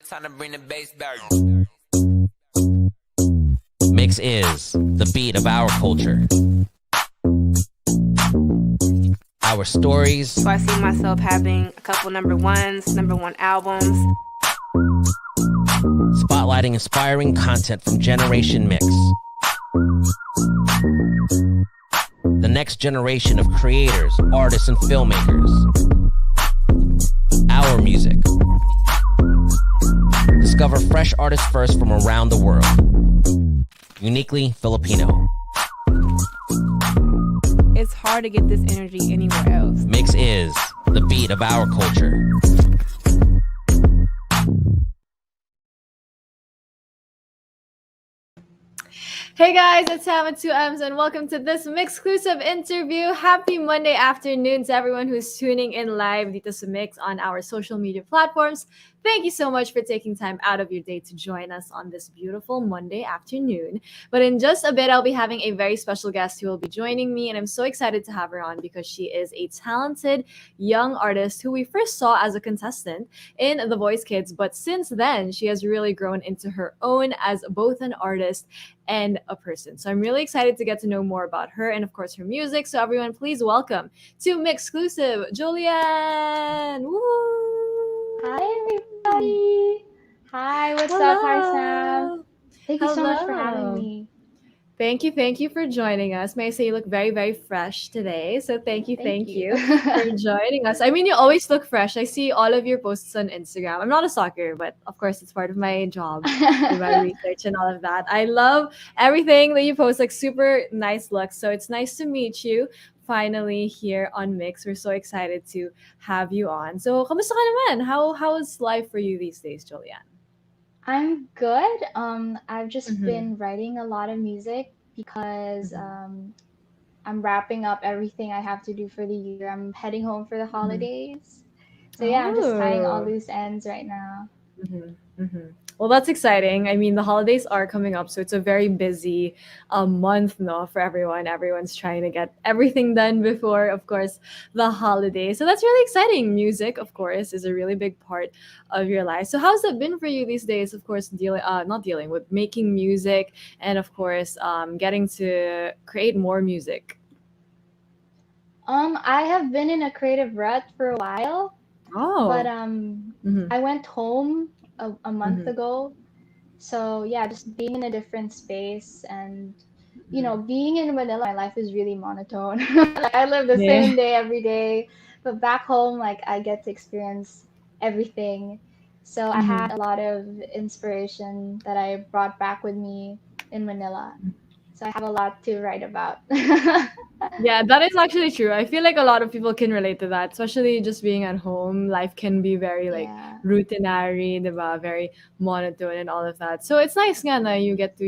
Time to bring the bass back. Mix is the beat of our culture. Our stories. So I see myself having a couple number one albums. Spotlighting inspiring content from Generation Mix. The next generation of creators, artists, and filmmakers. Our music. Discover fresh artists first from around the world. Uniquely Filipino. It's hard to get this energy anywhere else. Mix is the beat of our culture. Hey guys, it's Sam with 2Ms and welcome to this MYXclusive interview. Happy Monday afternoon to everyone who's tuning in live dito sa Mix on our social media platforms. Thank you so much for taking time out of your day to join us on this beautiful Monday afternoon. But in just a bit, I'll be having a very special guest who will be joining me, and I'm so excited to have her on because she is a talented young artist who we first saw as a contestant in The Voice Kids, but since then, she has really grown into her own as both an artist and a person. So I'm really excited to get to know more about her and of course her music. So everyone, please welcome to MYXclusive, Jolianne. Woo! Hi everybody. Hi, what's up? Hi Sam. Thank you so much for having me. Thank you for joining us. May I say you look very, very fresh today. So thank you for joining us. I mean, you always look fresh. I see all of your posts on Instagram. I'm not a stalker, but of course it's part of my job, my research and all of that. I love everything that you post, like super nice looks. So it's nice to meet you finally here on Mix. We're so excited to have you on. So, kamusta ka naman? How is life for you these days, Jolianne? I'm good. I've just Mhm. been writing a lot of music because I'm wrapping up everything I have to do for the year. I'm heading home for the holidays. So yeah, I'm just tying all Oh. loose ends right now. Well, that's exciting. I mean, the holidays are coming up, so it's a very busy month, no, for everyone. Everyone's trying to get everything done before, of course, the holidays. So that's really exciting. Music, of course, is a really big part of your life. So how's it been for you these days? Of course, not dealing with making music, and of course, getting to create more music. I have been in a creative rut for a while, but Oh. Mhm. I went home a month Mhm. ago. So yeah, just being in a different space and Mhm. being in Manila, my life is really monotone. Like I live the Yeah. same day every day, but back home, like I get to experience everything. So I Mhm. had a lot of inspiration that I brought back with me in Manila. So I have a lot to write about. Yeah, that is actually true. I feel like a lot of people can relate to that, especially just being at home. Life can be very like Yeah. routinary, diba? Very monotone and all of that. So it's nice nga na you get to,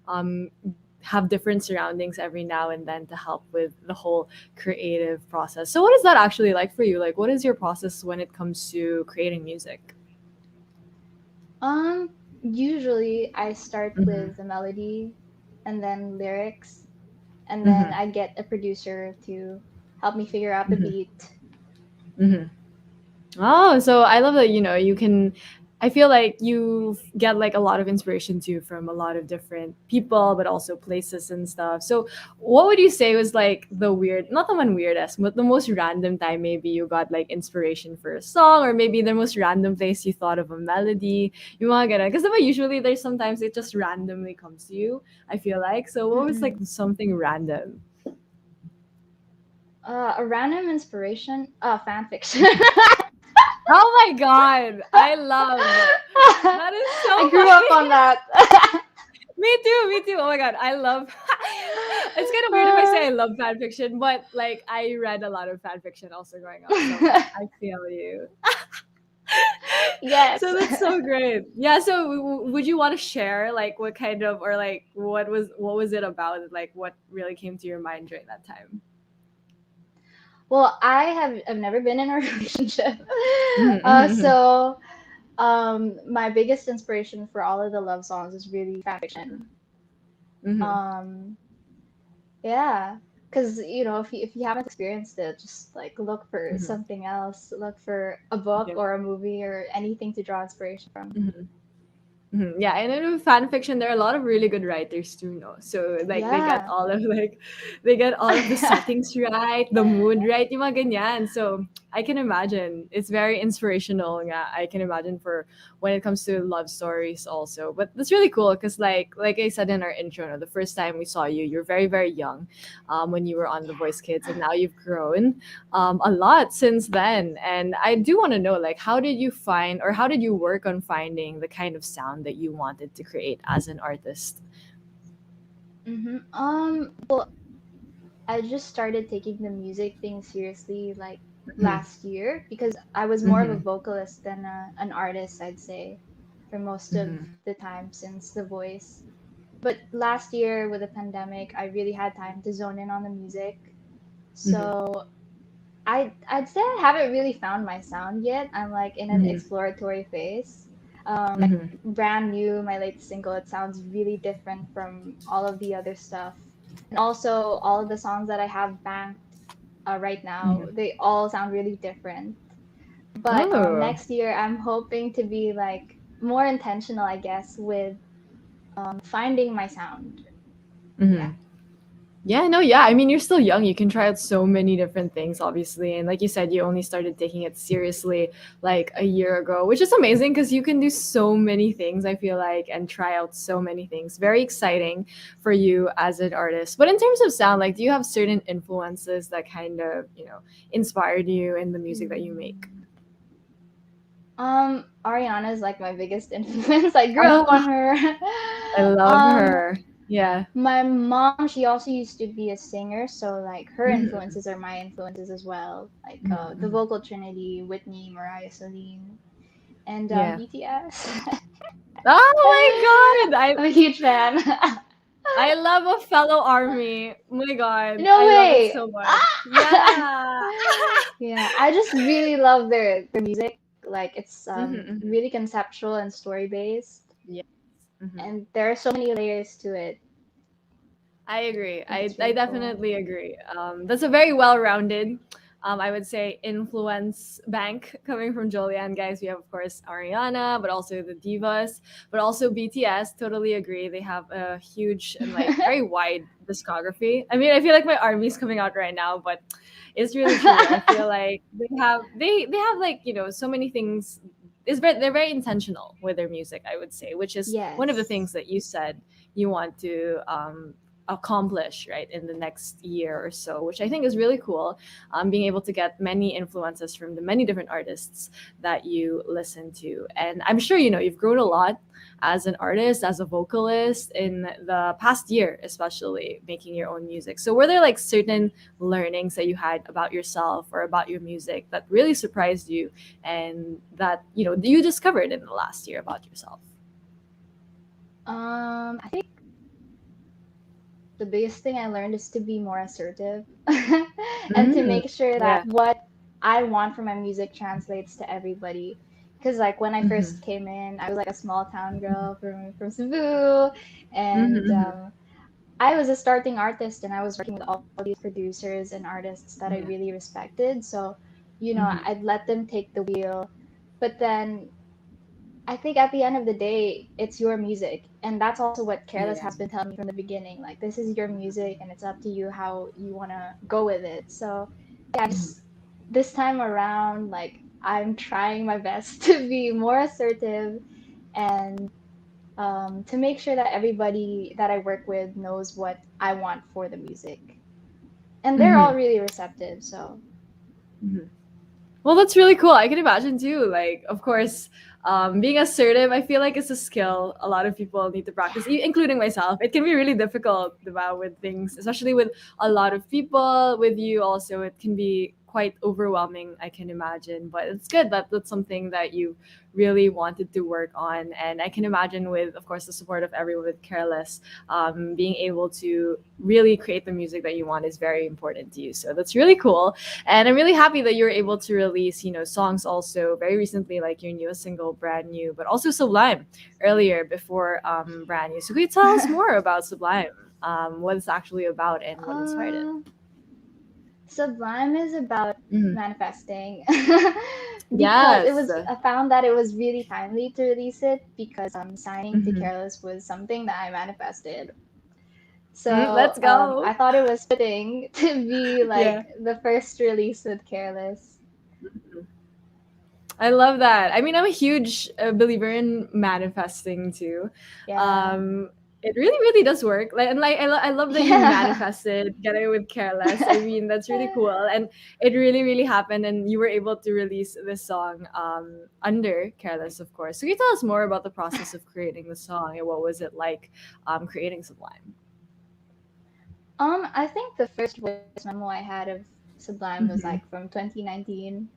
um, have different surroundings every now and then to help with the whole creative process. So what is that actually like for you? Like, what is your process when it comes to creating music? Usually I start Mm-hmm. with the melody and then lyrics, and then Mm-hmm. I get a producer to help me figure out the Mm-hmm. beat. Mm-hmm. Oh, so I love that, you can I feel like you get like a lot of inspiration too from a lot of different people, but also places and stuff. So, what would you say was like the weird, not the one weirdest, but the most random time maybe you got like inspiration for a song, or maybe the most random place you thought of a melody? You want to get it because usually there's sometimes it just randomly comes to you. I feel like so. What was like Mm-mm. something random? A random inspiration, fan fiction. Oh my god, I love that is I so grew up funny. on that. Me too, me too. Oh my god, I love. It's kind of weird if I say I love fan fiction, but like I read a lot of fan fiction also growing up, so I feel you. Yes. So that's so great. Yeah. So would you want to share like what kind of or like what was it about? Like what really came to your mind during that time? Well, I've never been in a relationship. Mm-hmm, So my biggest inspiration for all of the love songs is really fan fiction. hmm. Um yeah, because if you haven't experienced it, just like look for Hmm. something else, look for a book Yeah. or a movie or anything to draw inspiration from. Hmm. Mhm. Yeah, and in fan fiction, there are a lot of really good writers too, no? So like they get Yeah. all of like they get all of the settings right, the mood right, yung mga ganyan. So I can imagine it's very inspirational. Yeah, I can imagine for when it comes to love stories also. But that's really cool because like I said in our intro, no, the first time we saw you, you're very very young, when you were on The Voice Kids, and now you've grown a lot since then. And I do want to know, like, how did you find or how did you work on finding the kind of sound that you wanted to create as an artist? Well, I just started taking the music thing seriously like Mm-hmm. last year because I was more of a Mm-hmm. vocalist than an artist, I'd say, for most of Mm-hmm. the time since The Voice. But last year with the pandemic, I really had time to zone in on the music. Mm-hmm. So I'd say I haven't really found my sound yet. I'm like in an Mm-hmm. exploratory phase. Like Mm-hmm. brand new, my latest single, it sounds really different from all of the other stuff. And also all of the songs that I have banked right now, Mm-hmm. they all sound really different. But Oh. next year, I'm hoping to be like more intentional, I guess, with finding my sound. Yeah. Mm-hmm. Yeah, no, yeah. I mean, you're still young. You can try out so many different things, obviously. And like you said, you only started taking it seriously like a year ago, which is amazing because you can do so many things, I feel like, and try out so many things. Very exciting for you as an artist. But in terms of sound, like, do you have certain influences that kind of, inspired you in the music that you make? Mm. Ariana is like my biggest influence. I grew up on Oh, her. I love um, her. Yeah. my mom, she also used to be a singer, so like her Mhm, influences are my influences as well. Like mhm, the mhm. vocal trinity, Whitney, Mariah, Celine, and Yeah. BTS. Oh my god! I I'm a huge fan. I love a fellow army. Oh my god, No I love it way. so much. Ah! Yeah. Yeah, I just really love their music. Like it's Mhm, mhm. really conceptual and story based, Yes. Mhm. and there are so many layers to it. I agree. I think it's I really cool. definitely agree. That's a very well-rounded, I would say, influence bank coming from Jolianne. Guys, we have of course Ariana, but also the divas, but also BTS. Totally agree. They have a huge and like very wide discography. I mean, I feel like my army's coming out right now, but it's really true. I feel like they have like so many things. They're very intentional with their music. I would say, which is one of the Yes. things that you said you want to accomplish right in the next year or so, which I think is really cool. Being able to get many influences from the many different artists that you listen to, and I'm sure you've grown a lot as an artist, as a vocalist in the past year, especially making your own music. So were there like certain learnings that you had about yourself or about your music that really surprised you, and that you discovered in the last year about yourself? I think the biggest thing I learned is to be more assertive and to Mm, make sure yeah. that what I want from my music translates to everybody. Because like when I Mm-hmm. first came in, I was like a small town girl from Cebu, and Mm-hmm. I was a starting artist, and I was working with all these producers and artists that I Yeah. really respected. So, Mm-hmm. I'd let them take the wheel, but then I think at the end of the day, it's your music. And that's also what Careless Yeah. has been telling me from the beginning. Like, this is your music and it's up to you how you want to go with it. So, yeah, just this time around, like, I'm trying my best to be more assertive and to make sure that everybody that I work with knows what I want for the music. And they're Mm-hmm. all really receptive. So, Well, that's really cool. I can imagine too. Like, of course, being assertive, I feel like it's a skill a lot of people need to practice, including myself. It can be really difficult about with things, especially with a lot of people. With you, also, it can be quite overwhelming. I can imagine, but it's good that that's something that you really wanted to work on. And I can imagine with, of course, the support of everyone with Careless, being able to really create the music that you want is very important to you. So that's really cool. And I'm really happy that you were able to release, songs also very recently, like your newest single, Brand New, but also Sublime earlier before Brand New. So could you tell us more about Sublime? What it's actually about and what inspired it? uh, Sublime is about Mhm. manifesting because Yes. I found that it was really timely to release it because signing to Mhm. Careless was something that I manifested. So Let's go. I thought it was fitting to be like Yeah. the first release with Careless. I love that. I mean, I'm a huge believer in manifesting too. Yeah. Um, it really, really does work. Like, and like, I love that you Yeah. manifested getting with Careless. I mean, that's really cool, and it really, really happened. And you were able to release this song under Careless, of course. So, can you tell us more about the process of creating the song and what was it like creating Sublime? I think the first voice memo I had of Sublime was Mm-hmm. like from 2019.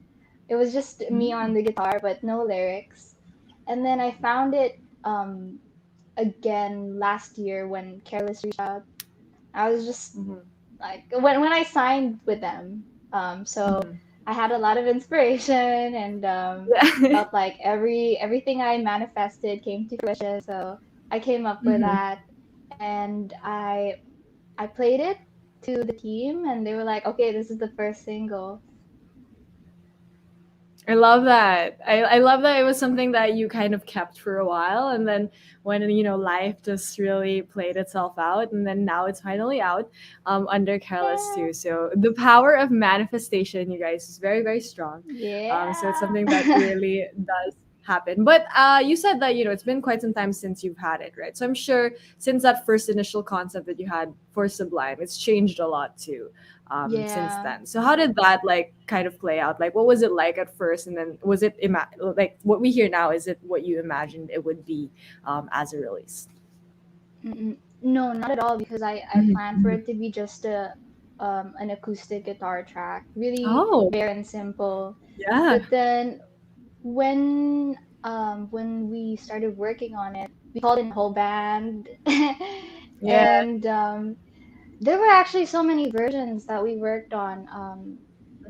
It was just me on the guitar, but no lyrics. And then I found it um again last year when Careless reached out. I was just Mm-hmm. like when I signed with them. So Mm-hmm. I had a lot of inspiration and Yeah. felt like everything I manifested came to fruition. So I came up with Mm-hmm. that, and I played it to the team, and they were like, "Okay, this is the first single." I love that. I love that it was something that you kind of kept for a while. And then when, life just really played itself out. And then now it's finally out under Careless Yeah, too. So the power of manifestation, you guys, is very, very strong. So it's something that yeah, really does happen. But you said that, it's been quite some time since you've had it, right? So I'm sure since that first initial concept that you had for Sublime, it's changed a lot too since yeah. then. So how did that like kind of play out? Like, what was it like at first, and then was it like what we hear now? Is it what you imagined it would be as a release? No, not at all, because I planned for Mhm. it to be just a an acoustic guitar track, really Oh, bare and simple. yeah. But then when we started working on it, we called in the whole band, Yeah. and there were actually so many versions that we worked on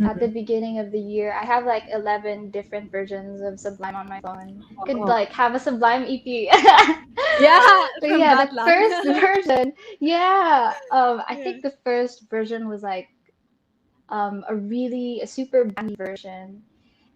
at the Mhm. beginning of the year. I have like 11 different versions of Sublime on my phone. Could Oh, like have a Sublime EP. yeah, But from yeah, that the lang. first version, yeah, I Yeah. think the first version was like a super bandy version.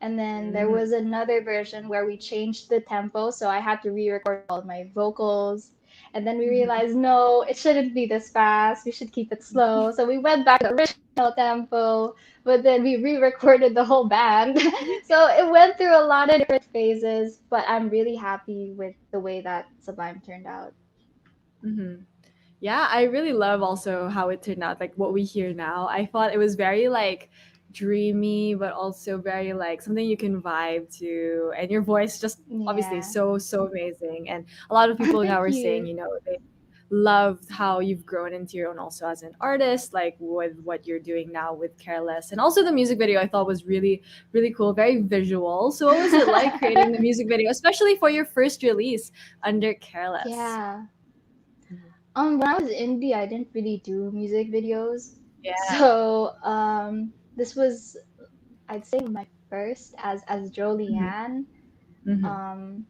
And then there Mm. was another version where we changed the tempo, so I had to re-record all my vocals. And then we Mhm. realized, no, it shouldn't be this fast. We should keep it slow. So we went back to the original tempo, but then we re-recorded the whole band. So it went through a lot of different phases, but I'm really happy with the way that Sublime turned out. Mhm. Yeah, I really love also how it turned out, like what we hear now. I thought it was very like dreamy, but also very like something you can vibe to. And your voice just obviously Yeah. so, so amazing. And a lot of people now Thank are saying, you. they loved how you've grown into your own also as an artist, like with what you're doing now with Careless. And also the music video I thought was really, really cool, very visual. So what was it like creating the music video, especially for your first release under Careless? Yeah. When I was indie, I didn't really do music videos. Yeah. So, this was, I'd say, my first as Mhm. Jolianne. Mhm. Um,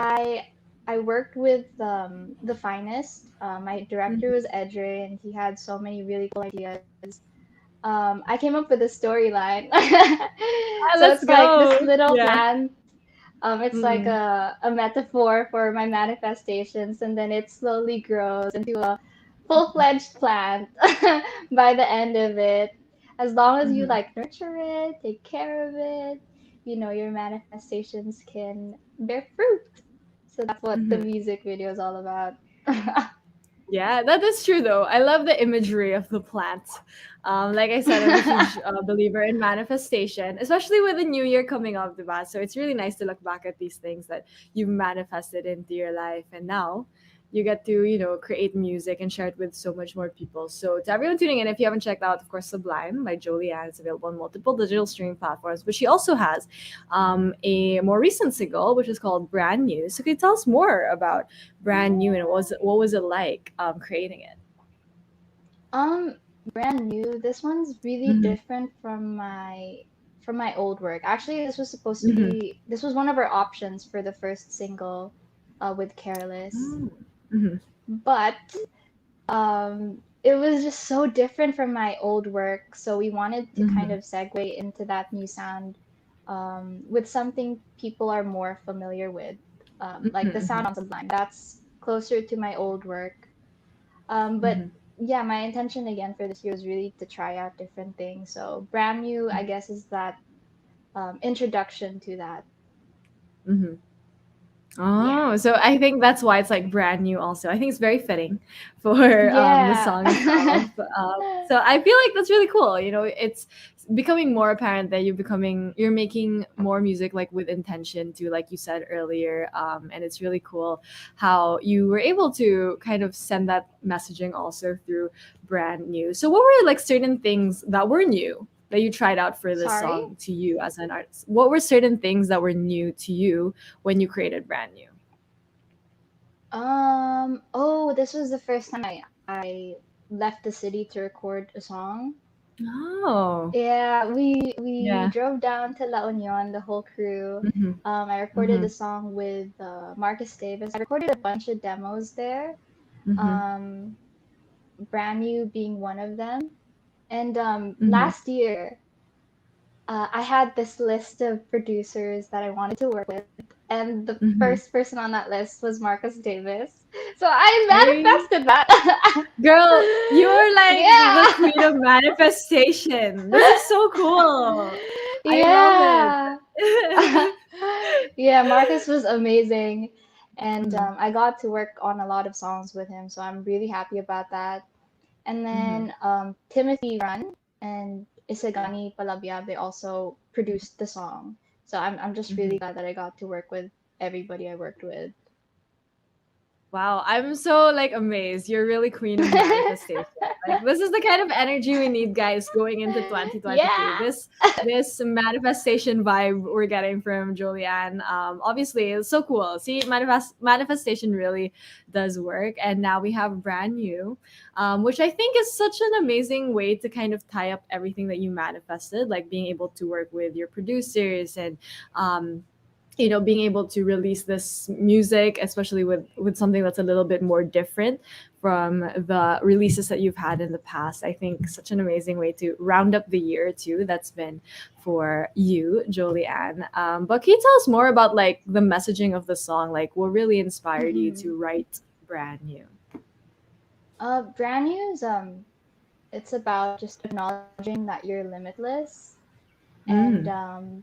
I I worked with the finest. My director Mhm. was Edre, and he had so many really cool ideas. I came up with a storyline. Ah, So let's it's like this go. little Yeah. plan. It's like a metaphor for my manifestations, and then it slowly grows into a full-fledged plant by the end of it. As long as you Mm-hmm. like nurture it, take care of it, your manifestations can bear fruit. So that's what the Mm-hmm. music video is all about. Yeah, that is true though. I love the imagery of the plant. Like I said, I'm a huge believer in manifestation, especially with the new year coming up, diba? So it's really nice to look back at these things that you've manifested into your life, and now you get to create music and share it with so much more people. So to everyone tuning in, if you haven't checked out, of course, Sublime by Jolianne is available on multiple digital streaming platforms. But she also has a more recent single, which is called Brand New. So can you tell us more about Brand New and what was it like creating it? Um, Brand new. This one's really Mm-hmm. different from my old work. Actually, Mm-hmm. this was one of our options for the first single, with Careless. Mm-hmm. But it was just so different from my old work, so we wanted to kind Mm-hmm. of segue into that new sound, with something people are more familiar with, like the sound Mm-hmm. on Sublime. That's closer to my old work. But Mm-hmm. yeah, my intention again for this year was really to try out different things. So brand new, I guess, is that introduction to that. Mm-hmm. Yeah. Oh, so I think that's why it's like brand new. Also, I think it's very fitting for the Yeah. song itself. So I feel like that's really cool. It's becoming more apparent that you're making more music like with intention to, like you said earlier. And it's really cool how you were able to kind of send that messaging also through brand new. So what were like certain things that were new that you tried out for this Sorry. song to you as an artist? What were certain things that were new to you when you created brand new? Oh, this was the first time I left the city to record a song. Oh, Yeah, we yeah. drove down to La Union, the whole crew. Mhm. I recorded the Mhm. song with Marcus Davis. I recorded a bunch of demos there. Mhm. Um, Brand New being one of them. And Mhm. last year, I had this list of producers that I wanted to work with, and the Mhm. first person on that list was Marcus Davis. So I Hey, manifested that. girl, you're like the Yeah. queen of manifestation. This is so cool. I love Yeah. it. Yeah, Marcus was amazing. And Mhm. I got to work on a lot of songs with him, so I'm really happy about that. And Mhm. then Timothy Run and Isagani Palabia, they also produced the song. So I'm just really Mhm. glad that I got to work with everybody I worked with. Wow, I'm so like amazed. You're really queen of manifestation. Like this is the kind of energy we need, guys, going into 2022. Yeah. This manifestation vibe we're getting from Julianne. Obviously, it's so cool. See, manifestation really does work, and now we have brand new, which I think is such an amazing way to kind of tie up everything that you manifested, like being able to work with your producers and um, being able to release this music, especially with something that's a little bit more different from the releases that you've had in the past. I think such an amazing way to round up the year too that's been for you, Jolianne. But can you tell us more about like the messaging of the song, like what really inspired you Mhm. to write brand new? Brand new is it's about just acknowledging that you're limitless and Mm.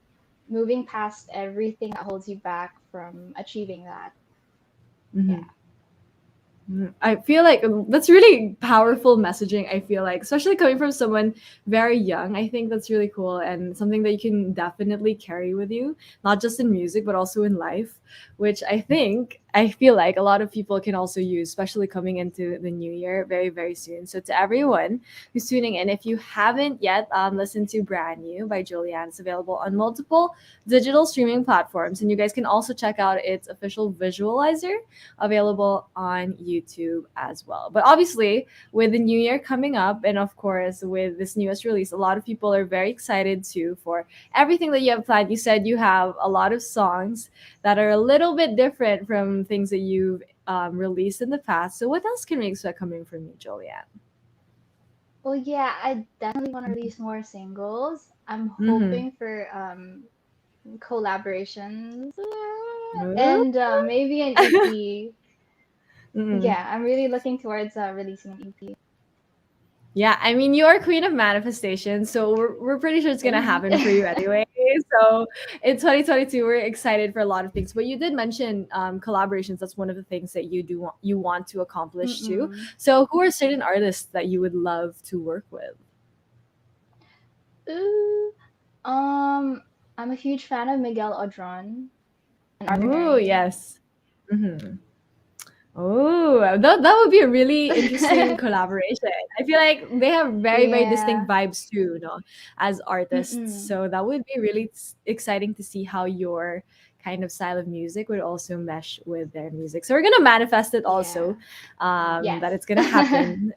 moving past everything that holds you back from achieving that. Mm-hmm. Yeah. I feel like that's really powerful messaging. I feel like, especially coming from someone very young, I think that's really cool and something that you can definitely carry with you, not just in music, but also in life, which I feel like a lot of people can also use, especially coming into the new year very, very soon. So, to everyone who's tuning in, if you haven't yet listened to Brand New by Julianne, it's available on multiple digital streaming platforms. And you guys can also check out its official visualizer available on YouTube as well. But obviously, with the new year coming up, and of course, with this newest release, a lot of people are very excited too for everything that you have planned. You said you have a lot of songs that are a little bit different from things that you've released in the past. So, what else can we expect coming from you, Joliet? Well, yeah, I definitely want to release more singles. I'm Mm-hmm. hoping for collaborations, Ooh. and maybe an EP. Mm. Yeah, I'm really looking towards releasing an EP. Yeah, I mean, you are queen of manifestation, so we're pretty sure it's gonna Hey. happen for you anyway. So in 2022, we're excited for a lot of things. But you did mention collaborations. That's one of the things that you want to accomplish too. Mm-mm. So who are certain artists that you would love to work with? Ooh, I'm a huge fan of Miguel Odron and Arthur Oh Neri. yes. Mm-hmm. Oh, that would be a really interesting collaboration. I feel like they have very Yeah. distinct vibes too, as artists. Mm-mm. So that would be really exciting to see how your kind of style of music would also mesh with their music. So we're gonna manifest it Yeah. also, Yes. that it's gonna happen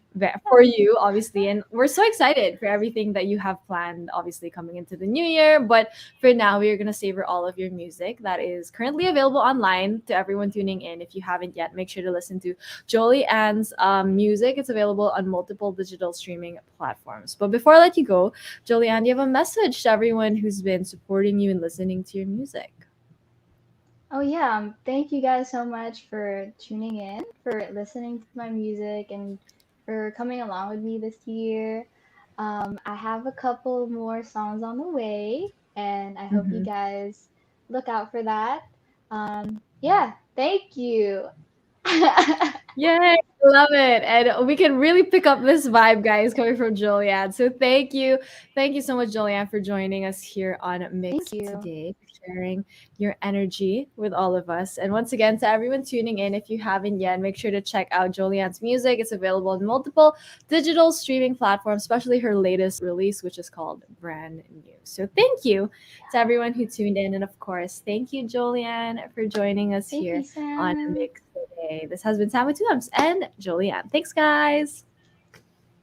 for you, obviously. And we're so excited for everything that you have planned, obviously coming into the new year. But for now, we are going to savor all of your music that is currently available online to everyone tuning in. If you haven't yet, make sure to listen to Jolianne's music. It's available on multiple digital streaming platforms. But before I let you go, Jolianne, do you have a message to everyone who's been supporting you and listening to your music? Oh yeah, thank you guys so much for tuning in, for listening to my music, and for coming along with me this year. I have a couple more songs on the way, and I hope you Mhm. guys look out for that. Yeah, thank you. Yay, love it. And we can really pick up this vibe, guys, coming from Julianne. So thank you. Thank you so much, Julianne, for joining us here on Thank Mix you. today, for sharing your energy with all of us. And once again, to everyone tuning in, if you haven't yet, make sure to check out Julianne's music. It's available on multiple digital streaming platforms, especially her latest release, which is called Brand New. So thank you to everyone who tuned in. And of course, thank you, Julianne, for joining us Thank you, here on Sam. Mix today. This has been Sam with two M's and Jolianne. Thanks, guys.